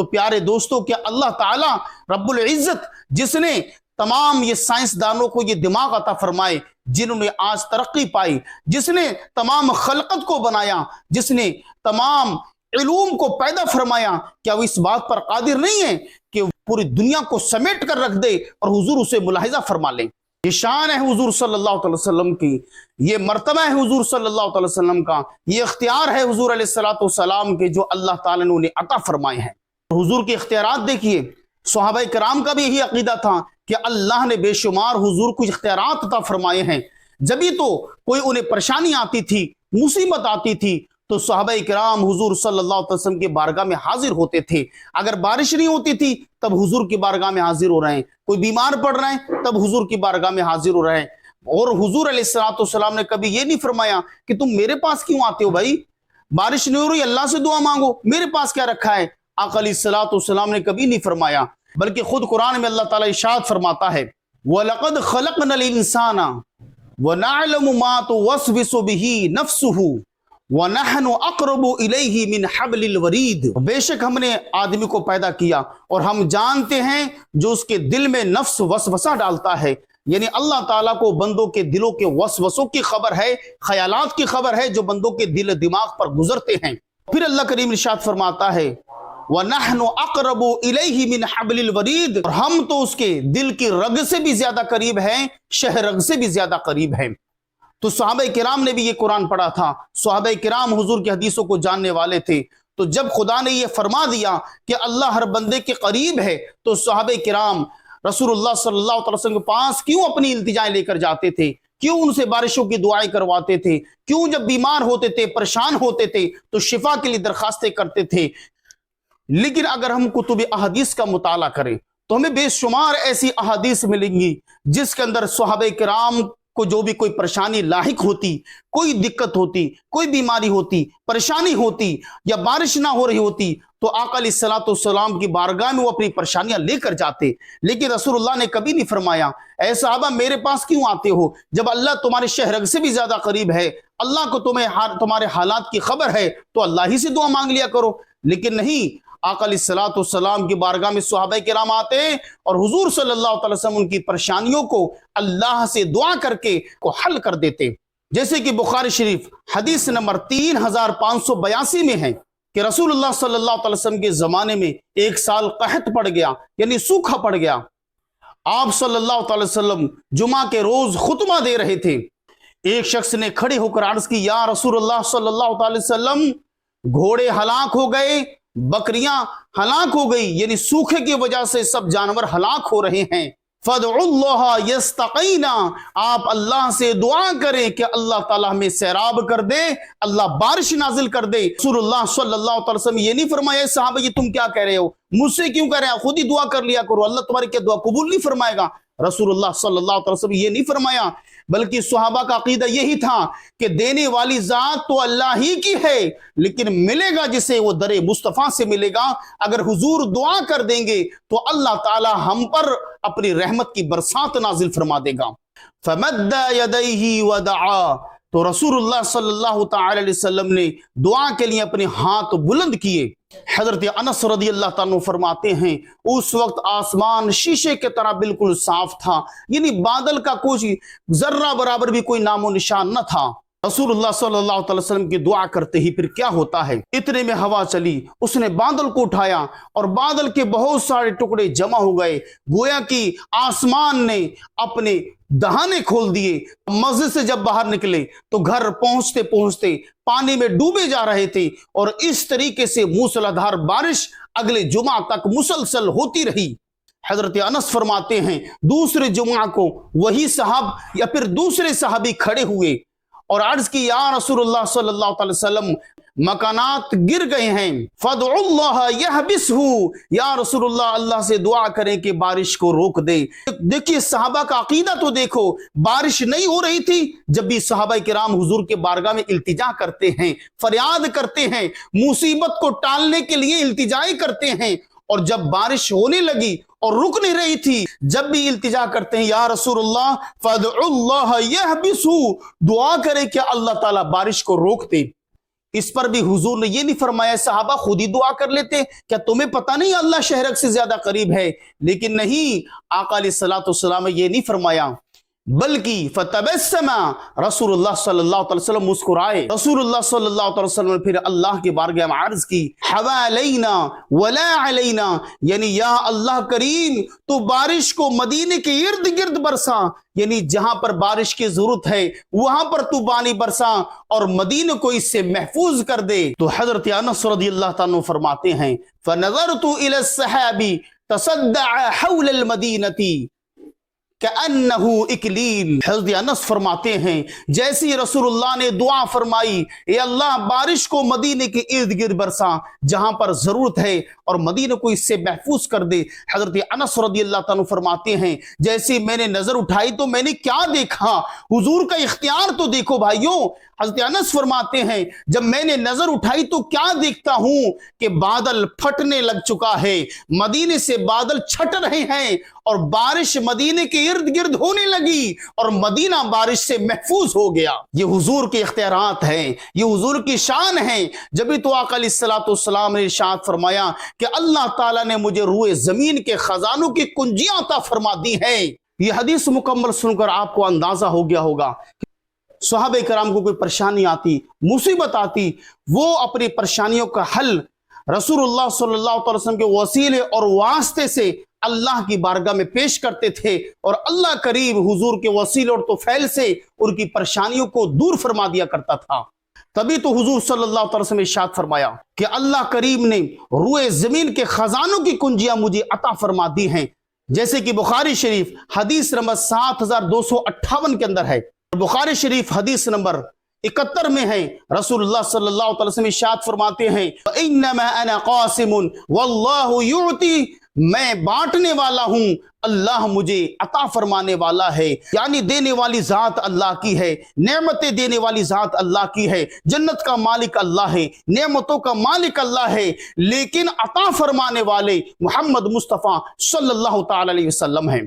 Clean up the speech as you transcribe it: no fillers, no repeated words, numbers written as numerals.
تو پیارے دوستوں کیا اللہ تعالیٰ رب العزت جس نے تمام یہ سائنسدانوں کو یہ دماغ عطا فرمائے جنہوں نے آج ترقی پائی، جس نے تمام خلقت کو بنایا، جس نے تمام علوم کو پیدا فرمایا، کیا وہ اس بات پر قادر نہیں ہے کہ پوری دنیا کو سمیٹ کر رکھ دے اور حضور اسے ملاحظہ فرما لیں؟ یہ شان ہے حضور صلی اللہ علیہ وسلم کی، یہ مرتبہ ہے حضور صلی اللہ علیہ وسلم کا، یہ اختیار ہے حضور علیہ السلام کے جو اللہ تعالیٰ نے انہیں عطا فرمائے ہیں۔ حضور کے اختیارات دیکھیے، صحابہ کرام کا بھی یہی عقیدہ تھا کہ اللہ نے بے شمار حضور کو اختیارات عطا فرمائے ہیں، جبھی تو کوئی انہیں پریشانی آتی تھی، مصیبت آتی تھی تو صحابہ کرام حضور صلی اللہ علیہ وسلم کے بارگاہ میں حاضر ہوتے تھے۔ اگر بارش نہیں ہوتی تھی تب حضور کی بارگاہ میں حاضر ہو رہے ہیں، کوئی بیمار پڑ رہے ہیں تب حضور کی بارگاہ میں حاضر ہو رہے ہیں۔ اور حضور علیہ السلام نے کبھی یہ نہیں فرمایا کہ تم میرے پاس کیوں آتے ہو بھائی، بارش نہیں ہو رہی اللہ سے دعا مانگو، میرے پاس کیا رکھا ہے؟ آقا علیہ السلام نے کبھی نہیں فرمایا، بلکہ خود قرآن میں اللہ تعالیٰ ارشاد فرماتا ہے وَلَقَدْ خَلَقْنَا الْإِنسَانَ وَنَعْلَمُ مَا تُوَسْوِسُ بِهِ نَفْسُهُ وَنَحْنُ أَقْرَبُ إِلَيْهِ مِنْ حَبْلِ الْوَرِيدِ، بے شک ہم نے آدمی کو پیدا کیا اور ہم جانتے ہیں جو اس کے دل میں نفس وسوسہ ڈالتا ہے، یعنی اللہ تعالیٰ کو بندوں کے دلوں کے وسوسوں کی خبر ہے، خیالات کی خبر ہے جو بندوں کے دل دماغ پر گزرتے ہیں۔ پھر اللہ کریم ارشاد فرماتا ہے وَنَحْنُ أَقْرَبُ إِلَيْهِ مِنْ حَبْلِ الْوَرِيدِ، اور ہم تو اس کے دل کی رگ سے بھی زیادہ قریب ہیں، شہ رگ سے بھی زیادہ قریب ہیں۔ تو صحابہ کرام نے بھی یہ قرآن پڑھا تھا، صحابہ کرام حضور کی حدیثوں کو جاننے والے تھے، تو جب خدا نے یہ فرما دیا کہ اللہ ہر بندے کے قریب ہے تو صحابہ کرام رسول اللہ صلی اللہ علیہ وسلم کے پاس کیوں اپنی التجائیں لے کر جاتے تھے، کیوں ان سے بارشوں کی دعائیں کرواتے تھے، کیوں جب بیمار ہوتے تھے پریشان ہوتے تھے تو شفا کے لیے درخواستیں کرتے تھے۔ لیکن اگر ہم کتب احادیث کا مطالعہ کریں تو ہمیں بے شمار ایسی احادیث ملیں گی جس کے اندر صحابہ کرام کو جو بھی کوئی پریشانی لاحق ہوتی، کوئی دقت ہوتی، کوئی بیماری ہوتی، پریشانی ہوتی یا بارش نہ ہو رہی ہوتی تو آقا علیہ السلام کی بارگاہ میں وہ اپنی پریشانیاں لے کر جاتے، لیکن رسول اللہ نے کبھی نہیں فرمایا اے صحابہ میرے پاس کیوں آتے ہو جب اللہ تمہارے شہرگ سے بھی زیادہ قریب ہے، اللہ کو تمہارے حالات کی خبر ہے تو اللہ ہی سے دعا مانگ لیا کرو۔ لیکن نہیں، آقا علیہ السلام کی بارگاہ میں صحابہ کرام آتے اور حضور صلی اللہ علیہ وسلم ان کی پریشانیوں کو اللہ سے دعا کر کے کو حل کر دیتے، جیسے کہ بخاری شریف حدیث نمبر 3582 میں ہے کہ رسول اللہ صلی اللہ علیہ وسلم کے زمانے میں ایک سال قحط پڑ گیا، یعنی سوکھا پڑ گیا۔ آپ صلی اللہ علیہ وسلم جمعہ کے روز خطبہ دے رہے تھے، ایک شخص نے کھڑے ہو کر عرض کی یا رسول اللہ صلی اللہ علیہ وسلم گھوڑے ہلاک ہو گئے، بکریاں ہلاک ہو گئی، یعنی سوکھے کی وجہ سے سب جانور ہلاک ہو رہے ہیں، فَادْعُوا اللَّهَ يَسْتَقِينَا، آپ اللہ سے دعا کریں کہ اللہ تعالیٰ ہمیں سیراب کر دے، اللہ بارش نازل کر دے۔ رسول اللہ صلی اللہ علیہ وسلم یہ نہیں فرمایا صحابہ یہ تم کیا کہہ رہے ہو، مجھ سے کیوں کہہ رہے ہیں، خود ہی دعا کر لیا کرو، اللہ تمہاری کیا دعا قبول نہیں فرمائے گا۔ رسول اللہ صلی اللہ علیہ وسلم یہ نہیں فرمایا، بلکہ صحابہ کا عقیدہ یہی تھا کہ دینے والی ذات تو اللہ ہی کی ہے، لیکن ملے گا جسے وہ در مصطفیٰ سے ملے گا۔ اگر حضور دعا کر دیں گے تو اللہ تعالی ہم پر اپنی رحمت کی برسات نازل فرما دے گا۔ فَمَدَّ يَدَيْهِ وَدَعَا، تو رسول اللہ صلی اللہ تعالی علیہ وسلم نے دعا کے لیے اپنے ہاتھ بلند کیے۔ حضرت انس رضی اللہ تعالیٰ فرماتے ہیں اس وقت آسمان شیشے کی طرح بالکل صاف تھا، یعنی بادل کا کوئی ذرہ برابر بھی کوئی نام و نشان نہ تھا۔ رسول اللہ صلی اللہ علیہ وسلم کی دعا کرتے ہی پھر کیا ہوتا ہے، اتنے میں ہوا چلی، اس نے بادل کو اٹھایا اور بادل کے بہت سارے ٹکڑے جمع ہو گئے، گویا کہ آسمان نے اپنے دہانے کھول دیے۔ مسجد سے جب باہر نکلے تو گھر پہنچتے پہنچتے پانی میں ڈوبے جا رہے تھے، اور اس طریقے سے موسلادھار بارش اگلے جمعہ تک مسلسل ہوتی رہی۔ حضرت انس فرماتے ہیں دوسرے جمعہ کو وہی صاحب یا پھر دوسرے صحابی کھڑے ہوئے اور عرض کی یا رسول اللہ صلی اللہ علیہ وسلم مکانات گر گئے ہیں، فَادْعُوا اللَّهَ يَحْبِسْهُ، یا رسول اللہ اللہ سے دعا کریں کہ بارش کو روک دے۔ دیکھیے صحابہ کا عقیدہ تو دیکھو، بارش نہیں ہو رہی تھی جب بھی صحابہ کرام حضور کے بارگاہ میں التجا کرتے ہیں، فریاد کرتے ہیں، مصیبت کو ٹالنے کے لیے التجائیں کرتے ہیں، اور جب بارش ہونے لگی اور رک نہیں رہی تھی جب بھی التجا کرتے ہیں یا رسول اللہ فَادْعُوا اللَّهَ يَحْبِسْهُ، دعا کرے کہ اللہ تعالیٰ بارش کو روک دے۔ اس پر بھی حضور نے یہ نہیں فرمایا صحابہ خود ہی دعا کر لیتے، کیا تمہیں پتہ نہیں اللہ شہرک سے زیادہ قریب ہے؟ لیکن نہیں، آقا علیہ الصلوۃ والسلام نے یہ نہیں فرمایا، بلکہ فتبسم رسول اللہ صلی اللہ علیہ وسلم مسکرائے۔ رسول اللہ صلی اللہ علیہ وسلم نے پھر اللہ کی بارگاہ میں عرض کی، حوالینا ولا علینا، یعنی یا اللہ کریم تو بارش کو مدینے کے ارد گرد برسا، یعنی جہاں پر بارش کی ضرورت ہے وہاں پر تو پانی برسا اور مدینے کو اس سے محفوظ کر دے۔ تو حضرت انس رضی اللہ تعالیٰ عنہ فرماتے ہیں فنظرت الى السحاب تصدع حول المدینہ کأنہ اکلیل۔ حضرت انس فرماتے ہیں جیسی رسول اللہ نے دعا فرمائی، اے اللہ بارش کو مدینے کے ارد گرد برسا جہاں پر ضرورت ہے اور مدینے کو اس سے محفوظ کر دے۔ حضرت انس رضی اللہ تعالیٰ فرماتے ہیں جیسے میں نے نظر اٹھائی تو میں نے کیا دیکھا، حضور کا اختیار تو دیکھو بھائیوں۔ حضرت انس فرماتے ہیں جب میں نے نظر اٹھائی تو کیا دیکھتا ہوں کہ بادل پھٹنے لگ چکا ہے، مدینے سے بادل چھٹ رہے ہیں اور بارش مدینے کے ارد گرد ہونے لگی اور مدینہ بارش سے محفوظ ہو گیا۔ یہ حضور کے اختیارات ہیں، یہ حضور کی شان ہے۔ جبھی تو آقا علیہ الصلوۃ والسلام نے ارشاد فرمایا کہ اللہ تعالیٰ نے مجھے روئے زمین کے خزانوں کی کنجیاں عطا فرما دی ہیں۔ یہ حدیث مکمل سن کر آپ کو اندازہ ہو گیا ہوگا صحابہ کرام کو کوئی پریشانی آتی، مصیبت آتی، وہ اپنی پریشانیوں کا حل رسول اللہ صلی اللہ علیہ وسلم کے وسیلے اور واسطے سے اللہ کی بارگاہ میں پیش کرتے تھے، اور اللہ کریم حضور کے وسیلے اور توفیل سے ان کی پریشانیوں کو دور فرما دیا کرتا تھا۔ تبھی تو حضور صلی اللہ علیہ وسلم نے ارشاد فرمایا کہ اللہ کریم نے روئے زمین کے خزانوں کی کنجیاں مجھے عطا فرما دی ہیں، جیسے کہ بخاری شریف حدیث نمبر 7258 کے اندر ہے، بخاری شریف حدیث نمبر 71 میں ہے۔ رسول اللہ صلی اللہ علیہ وسلم ارشاد فرماتے ہیں وَإِنَّمَا أَنَا قَاسِمٌ وَاللَّهُ يُعْطِي، میں بانٹنے والا ہوں، اللہ مجھے عطا فرمانے والا ہے، یعنی دینے والی ذات اللہ کی ہے، نعمتیں دینے والی ذات اللہ کی ہے، جنت کا مالک اللہ ہے، نعمتوں کا مالک اللہ ہے، لیکن عطا فرمانے والے محمد مصطفیٰ صلی اللہ تعالی علیہ وسلم ہیں۔